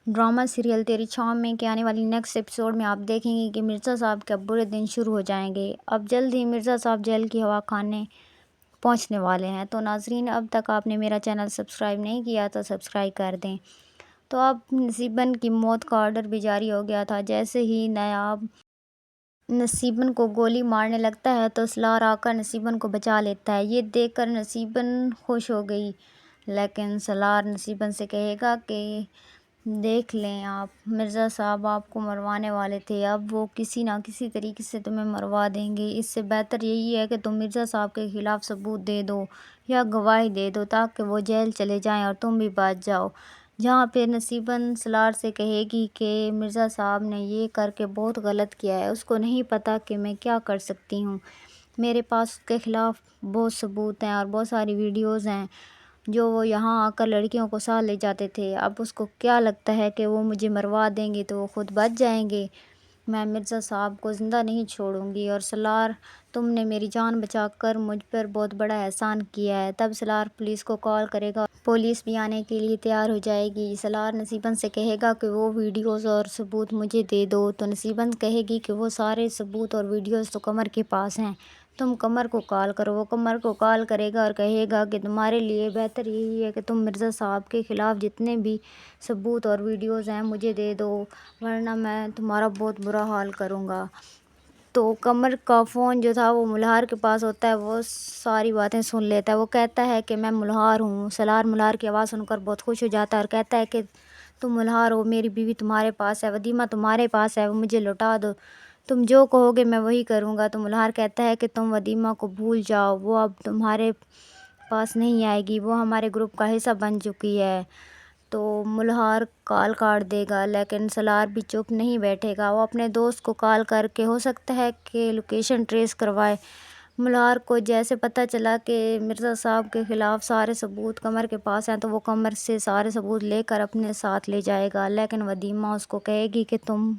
Drama serial تیری چھاؤں میں کے آنے والی نیکسٹ ایپیسوڈ میں آپ دیکھیں گے کہ مرزا صاحب کے اب برے دن شروع ہو جائیں گے۔ اب جلد ہی مرزا صاحب جیل کی ہوا خانے پہنچنے والے ہیں۔ تو ناظرین، اب تک آپ نے میرا چینل سبسکرائب نہیں کیا تو سبسکرائب کر دیں۔ تو اب نصیبن کی موت کا آرڈر بھی جاری ہو گیا تھا۔ جیسے ہی نایاب نصیبن کو گولی مارنے لگتا ہے تو سالار آ کر نصیبن کو بچا لیتا ہے۔ یہ دیکھ کر نصیبن خوش ہو گئی، لیکن سالار نصیبن سے کہے گا کہ دیکھ لیں آپ، مرزا صاحب آپ کو مروانے والے تھے، اب وہ کسی نہ کسی طریقے سے تمہیں مروا دیں گے۔ اس سے بہتر یہی ہے کہ تم مرزا صاحب کے خلاف ثبوت دے دو یا گواہی دے دو تاکہ وہ جیل چلے جائیں اور تم بھی بچ جاؤ۔ جہاں پھر نصیبن سالار سے کہے گی کہ مرزا صاحب نے یہ کر کے بہت غلط کیا ہے، اس کو نہیں پتہ کہ میں کیا کر سکتی ہوں، میرے پاس اس کے خلاف بہت ثبوت ہیں اور بہت ساری ویڈیوز ہیں جو وہ یہاں آ کر لڑکیوں کو ساتھ لے جاتے تھے۔ اب اس کو کیا لگتا ہے کہ وہ مجھے مروا دیں گے تو وہ خود بچ جائیں گے، میں مرزا صاحب کو زندہ نہیں چھوڑوں گی۔ اور سالار، تم نے میری جان بچا کر مجھ پر بہت بڑا احسان کیا ہے۔ تب سالار پولیس کو کال کرے گا، پولیس بھی آنے کے لیے تیار ہو جائے گی۔ سالار نصیبن سے کہے گا کہ وہ ویڈیوز اور ثبوت مجھے دے دو، تو نصیبن کہے گی کہ وہ سارے ثبوت اور ویڈیوز تو قمر کے پاس ہیں، تم قمر کو کال کرو۔ وہ قمر کو کال کرے گا اور کہے گا کہ تمہارے لیے بہتر یہی ہے کہ تم مرزا صاحب کے خلاف جتنے بھی ثبوت اور ویڈیوز ہیں مجھے دے دو، ورنہ میں تمہارا بہت برا حال کروں گا۔ تو قمر کا فون جو تھا وہ ملہار کے پاس ہوتا ہے، وہ ساری باتیں سن لیتا ہے۔ وہ کہتا ہے کہ میں ملہار ہوں۔ سالار ملہار کی آواز سن کر بہت خوش ہو جاتا ہے اور کہتا ہے کہ تم ملہار ہو، میری بیوی تمہارے پاس ہے، ودیمہ تمہارے پاس ہے، وہ مجھے لوٹا دو، تم جو کہو گے میں وہی کروں گا۔ تو ملہار کہتا ہے کہ تم ودیمہ کو بھول جاؤ، وہ اب تمہارے پاس نہیں آئے گی، وہ ہمارے گروپ کا حصہ بن چکی ہے۔ تو ملہار کال کاٹ دے گا، لیکن سالار بھی چپ نہیں بیٹھے گا، وہ اپنے دوست کو کال کر کے ہو سکتا ہے کہ لوکیشن ٹریس کروائے۔ ملہار کو جیسے پتہ چلا کہ مرزا صاحب کے خلاف سارے ثبوت قمر کے پاس ہیں تو وہ قمر سے سارے ثبوت لے کر اپنے ساتھ لے جائے گا، لیکن ودیمہ اس کو کہے گی کہ تم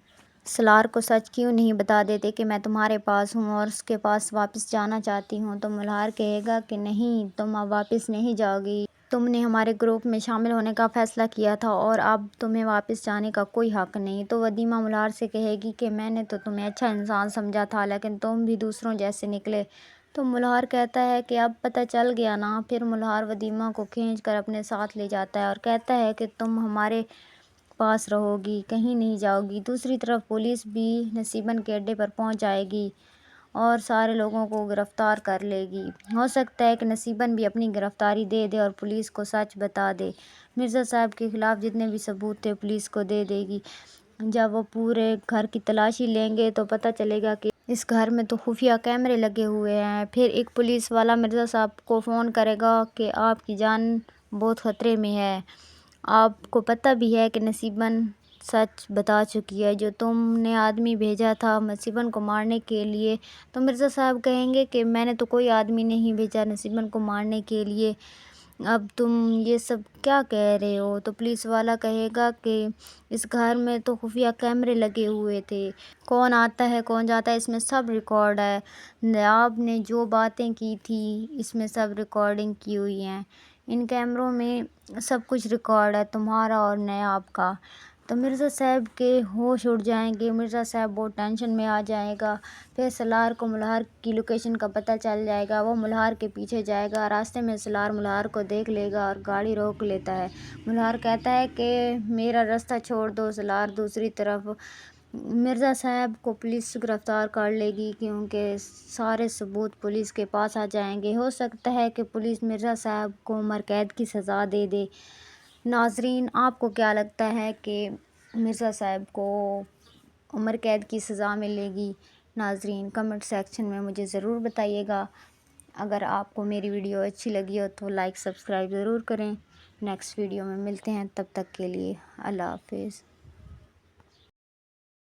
سالار کو سچ کیوں نہیں بتا دیتے کہ میں تمہارے پاس ہوں اور اس کے پاس واپس جانا چاہتی ہوں۔ تو ملہار کہے گا کہ نہیں، تم اب واپس نہیں جاؤ گی، تم نے ہمارے گروپ میں شامل ہونے کا فیصلہ کیا تھا اور اب تمہیں واپس جانے کا کوئی حق نہیں۔ تو ودیمہ ملہار سے کہے گی کہ میں نے تو تمہیں اچھا انسان سمجھا تھا، لیکن تم بھی دوسروں جیسے نکلے۔ تو ملہار کہتا ہے کہ اب پتہ چل گیا نا۔ پھر ملہار ودیمہ کو کھینچ کر اپنے ساتھ لے جاتا ہے اور کہتا ہے کہ تم ہمارے پاس رہو گی، کہیں نہیں جاؤ گی۔ دوسری طرف پولیس بھی نصیبن کے اڈے پر پہنچ جائے گی اور سارے لوگوں کو گرفتار کر لے گی۔ ہو سکتا ہے کہ نصیبن بھی اپنی گرفتاری دے دے اور پولیس کو سچ بتا دے، مرزا صاحب کے خلاف جتنے بھی ثبوت تھے پولیس کو دے دے گی۔ جب وہ پورے گھر کی تلاشی لیں گے تو پتہ چلے گا کہ اس گھر میں تو خفیہ کیمرے لگے ہوئے ہیں۔ پھر ایک پولیس والا مرزا صاحب کو فون کرے گا کہ آپ کی جان بہت خطرے میں ہے، آپ کو پتہ بھی ہے کہ نصیبن سچ بتا چکی ہے، جو تم نے آدمی بھیجا تھا نصیبن کو مارنے کے لیے۔ تو مرزا صاحب کہیں گے کہ میں نے تو کوئی آدمی نہیں بھیجا نصیبن کو مارنے کے لیے، اب تم یہ سب کیا کہہ رہے ہو؟ تو پولیس والا کہے گا کہ اس گھر میں تو خفیہ کیمرے لگے ہوئے تھے، کون آتا ہے کون جاتا ہے اس میں سب ریکارڈ ہے، نایاب نے جو باتیں کی تھی اس میں سب ریکارڈنگ کی ہوئی ہیں، ان کیمروں میں سب کچھ ریکارڈ ہے تمہارا اور نایاب کا۔ تو مرزا صاحب کے ہوش اڑ جائیں گے، مرزا صاحب بہت ٹینشن میں آ جائے گا۔ پھر سالار کو ملہار کی لوکیشن کا پتہ چل جائے گا، وہ ملہار کے پیچھے جائے گا، راستے میں سالار ملہار کو دیکھ لے گا اور گاڑی روک لیتا ہے۔ ملہار کہتا ہے کہ میرا راستہ چھوڑ دو سالار۔ دوسری طرف مرزا صاحب کو پولیس گرفتار کر لے گی کیونکہ سارے ثبوت پولیس کے پاس آ جائیں گے۔ ہو سکتا ہے کہ پولیس مرزا صاحب کو عمر قید کی سزا دے دے۔ ناظرین، آپ کو کیا لگتا ہے کہ مرزا صاحب کو عمر قید کی سزا ملے گی؟ ناظرین کمنٹ سیکشن میں مجھے ضرور بتائیے گا۔ اگر آپ کو میری ویڈیو اچھی لگی ہو تو لائک سبسکرائب ضرور کریں۔ نیکسٹ ویڈیو میں ملتے ہیں، تب تک کے لیے اللہ حافظ۔